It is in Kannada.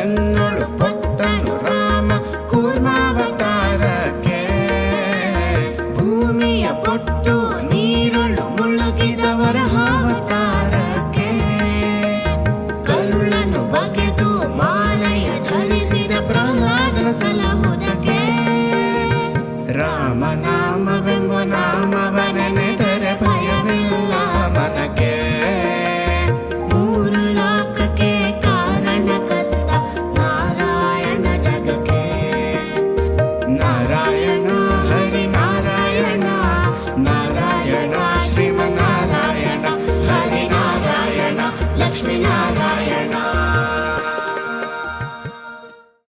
ತನ್ನೊಳು ಪೊತ್ತನು ರಾಮ ಕೂರ್ಮಾವತಾರಕ್ಕೆ. ಭೂಮಿಯ ಪೊಟ್ಟು ನೀರೊಳು ಮುಳುಗಿದ ವರಹಾವತಾರಕ್ಕೆ. ಕರುಳನ್ನು ಬಗೆದು ಮಾಲೆಯ ಧರಿಸಿದ ಪ್ರಹ್ಲಾದನ ಸಲಹುದಕ್ಕೆ. ರಾಮನಾಮವೆಂಬ ನಾಮವನೆ